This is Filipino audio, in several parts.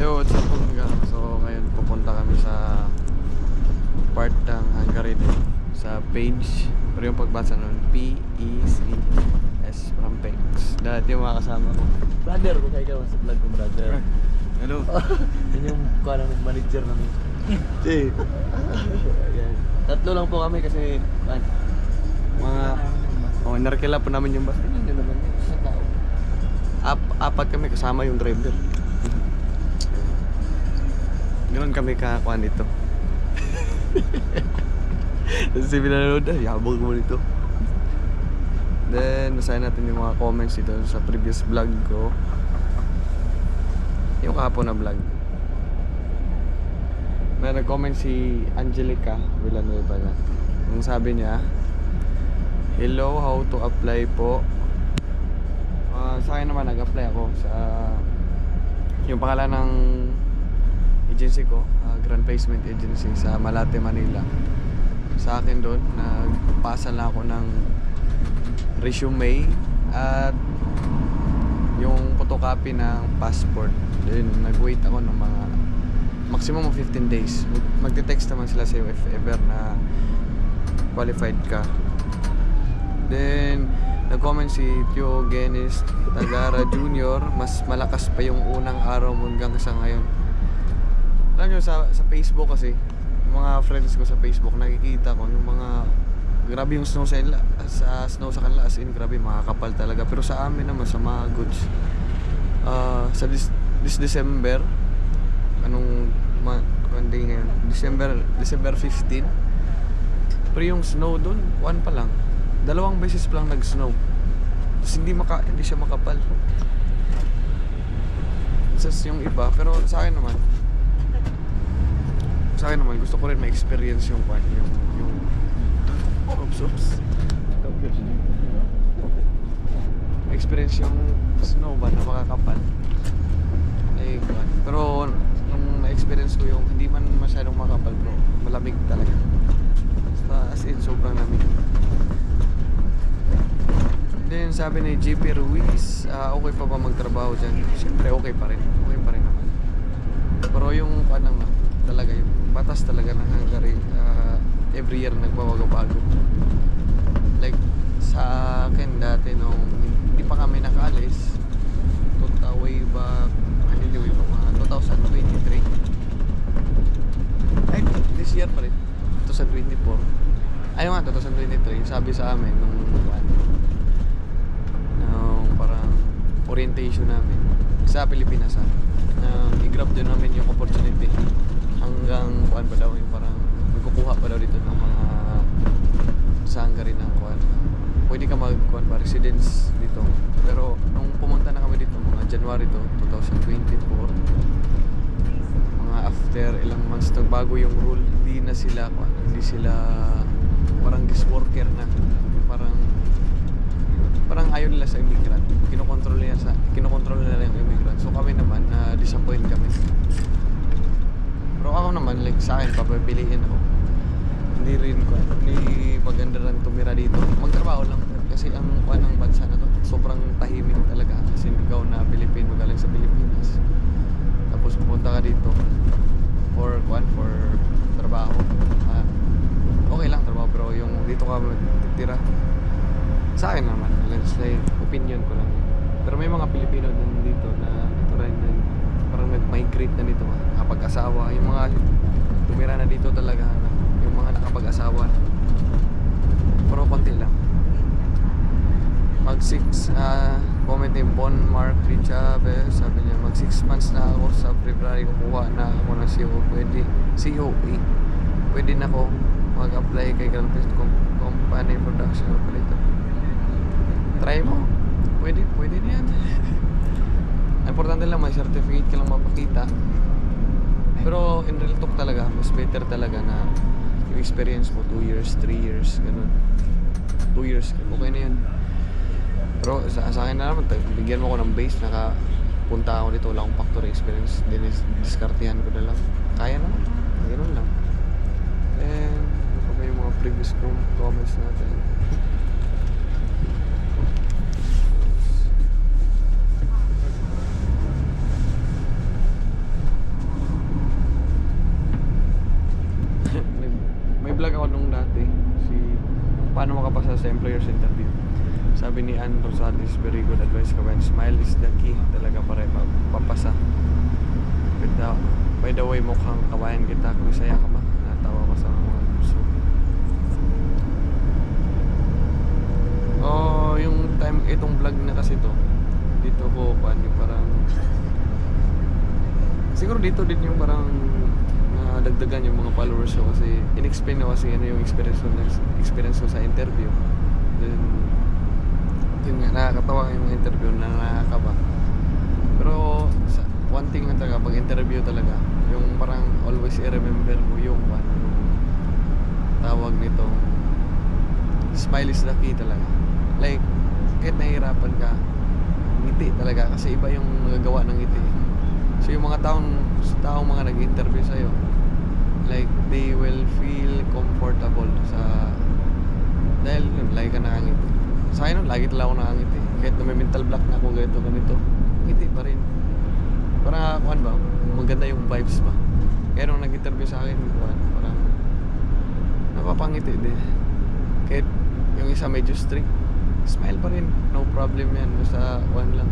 Yo, what's up mga? So ngayon pupunta kami sa part ng Hungary din, sa page, pero yung pagbasa nun PECS from Pex. Dati yung mga kasama ko. Brother, kung kayo sa vlog ko, brother. Hello. Yun yung kuha ng manager namin. Jay. Ayan. Tatlo lang po kami kasi Mga narkila po namin yung bus. yun yun naman yun. Sa tao. Apat kami kasama yung driver. Ganoon kami kakakuha nito. Tapos si pinanood na, yabog mo nito. Then, basahin natin yung mga comments dito sa previous vlog ko. Yung kahapon na vlog. May nag-comment si Angelica Villanueva na. Yung sabi niya, hello, how to apply po? Sa akin naman, nag-apply ako sa yung pangalan ng agency ko, Grand Placement Agency sa Malate, Manila. Sa akin doon, nagpasa lang ako ng resume at yung photocopy ng passport. Then nag-wait ako ng mga maximum of 15 days. Magte-text naman sila sa'yo if ever na qualified ka. Then nag-comment si Tio Genis Tagara Jr. Mas malakas pa yung unang araw mo hanggang sa ngayon. Alam nyo, sa Facebook kasi, yung mga friends ko sa Facebook, nakikita ko yung mga grabe yung snow sa kanila, as in grabe, makakapal talaga. Pero sa amin naman, sa mga goods, sa this December, anong day ngayon? December 15. Pero yung snow doon, one pa lang. 2 beses pa lang nag-snow. Tapos hindi siya makapal. Tapos yung iba, pero sa akin naman gusto ko rin ma-experience yung experience yung snow ba na makakapal. Like, pero nung na-experience ko yung hindi man masyadong makapal, bro, malamig talaga. Basta as in sobrang lamig. Then sabi ni JP Ruiz, okay pa ba magtrabaho dyan? Siyempre okay pa rin naman. Pero yung talaga yung batas talaga ng Hungary, every year nagbabago-bago. Like sa akin dati nung hindi pa kami nakaalis, way back 2023. Ay, this year pa rin, 2024. Ayun nga, 2023, sabi sa amin nung parang orientation namin sa Pilipinas, i-grab din namin yung opportunity hanggang pa daw yung parang magkukuha pa daw dito ng mga sa Hungary ng pwede ka magkuhan pa residence dito. Pero nung pumunta na kami dito mga January 2024, mga after ilang months nagbago yung rule, hindi sila parang guest worker na, parang ayaw nila sa immigrant. Kinokontrol nila yung immigrant. So kami naman disappoint kami. Pero ako naman, like sa akin, papapiliin ako. Hindi maganda rin tumira dito. Magtrabaho lang. Kasi ang ng bansa na to, sobrang tahimik talaga. Kasi ikaw na Pilipino, galing sa Pilipinas. Tapos pupunta ka dito for trabaho. Okay lang trabaho, bro. Yung dito ka magtitira. Sa akin naman, like opinion ko lang. Pero may mga Pilipino din dito na ito rin parang nag-migrate na dito, nakapag-asawa, yung mga tumira na dito talaga, yung mga nakapag-asawa, pero konti lang. Comment ni Bon Mark Chavez, sabi niya mag 6 months na ako sa February, kukuha na ako ng COE, pwede na ako mag-apply kay Grand Place Company Production Operator. Try mo, pwede na yan. Importante lang may certificate ka lang mapakita. Pero in real talk talaga, mas better talaga na yung experience mo 2 years, 3 years, ganun. 2 years, okay na yun. Pero sa akin na naman, bigyan mo ko ng base, nakapunta ako dito, wala akong factory experience, diskartihan ko na lang. Kaya naman, ganun lang. And ano pa ba yung mga previous comments natin? paano makapasa sa employer's interview. Sabi ni Ann Rosales, very good advice ka, smile is the key talaga para papasa. By the way, mukhang kawayan kita kung isaya ka ba. Natawa ko sa mga gusto. Oh, yung time, itong vlog na kasi to, dito ko paano parang siguro dito din yung parang nadagdagan yung mga followers ko kasi in-explain ko kasi ano yung experience ko sa interview. Then yun nga, nakakatawa yung mga interview na nakakaba. Pero one thing nga talaga, pag interview talaga, yung parang always i-remember mo yung tawag nito, smile is the key talaga. Like, kahit nahihirapan ka, ngiti talaga kasi iba yung nagagawa ng ngiti. So yung mga taong mga nag-interview sa'yo, like they will feel comfortable dahil yun, lagi ka nakangiti. Sa akin nun, lagi talaga ako nakangiti. Kahit na may mental block na ako ganito, ngiti pa rin. Parang ba, maganda yung vibes ba. Kaya nung nag-interview sa akin, parang napapangiti din. Kahit yung isa medyo strict, smile pa rin, no problem yan. Basta lang.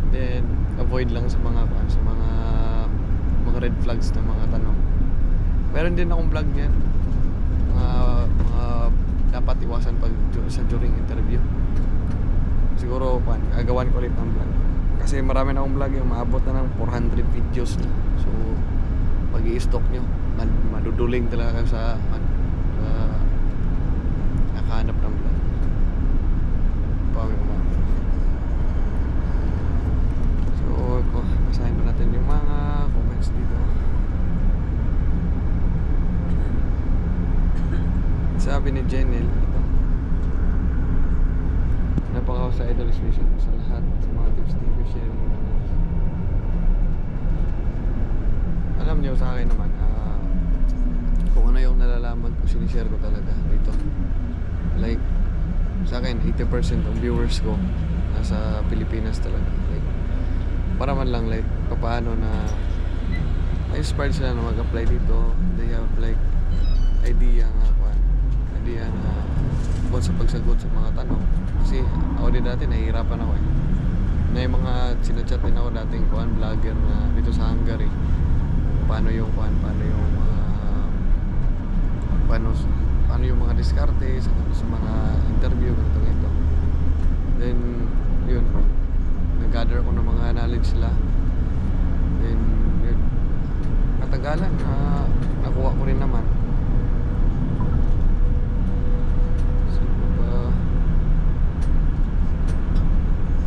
Then avoid lang sa mga red flags na mga tanong. Meron din akong vlog niyan, mga dapat iwasan during interview. Siguro agawan ko ulit ng vlog kasi marami na akong vlog yung maabot na ng 400 videos na. So pag i-stock nyo, maduduling talaga kayo sa nakahanap ng vlog. So basahin pa natin yung mga comments dito. Sabi ni Jenel, ito, napakaw sa idol station sa lahat sa mga tips ni share mo. Alam niyo sa akin naman, kung ano yung nalalaman ko, sinishare ko talaga dito. Like, sa akin, 80% ng viewers ko nasa Pilipinas talaga. Like, para man lang, like, paano na inspired sila na mag-apply dito. They have like idea na about sa pagsagot sa mga tanong. Kasi ako din dati nahihirapan ako eh. May mga sinachat din ako dating vlogger na dito sa Hungary. Paano yung mga diskarte sa mga interview ganito. Then yun, nag-gather ko ng mga knowledge sila. Then yun, katagalan nakuha ko rin naman.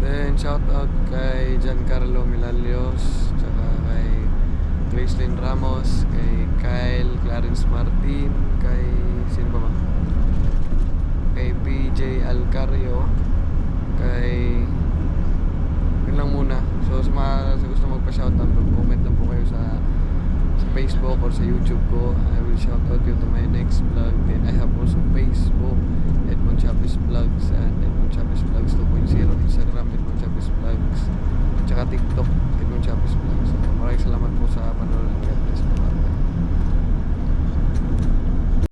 Then shout out kay Giancarlo Milalios, tsaka kay Gracelyn Ramos, kay Kyle Clarence Martin, kay sino ba? Kay PJ Alcario, kay yun lang muna. So sa gusto magpa-shoutout, comment lang po kayo sa Facebook or sa YouTube ko. I will shout out you to my next vlog. Then I have also Facebook.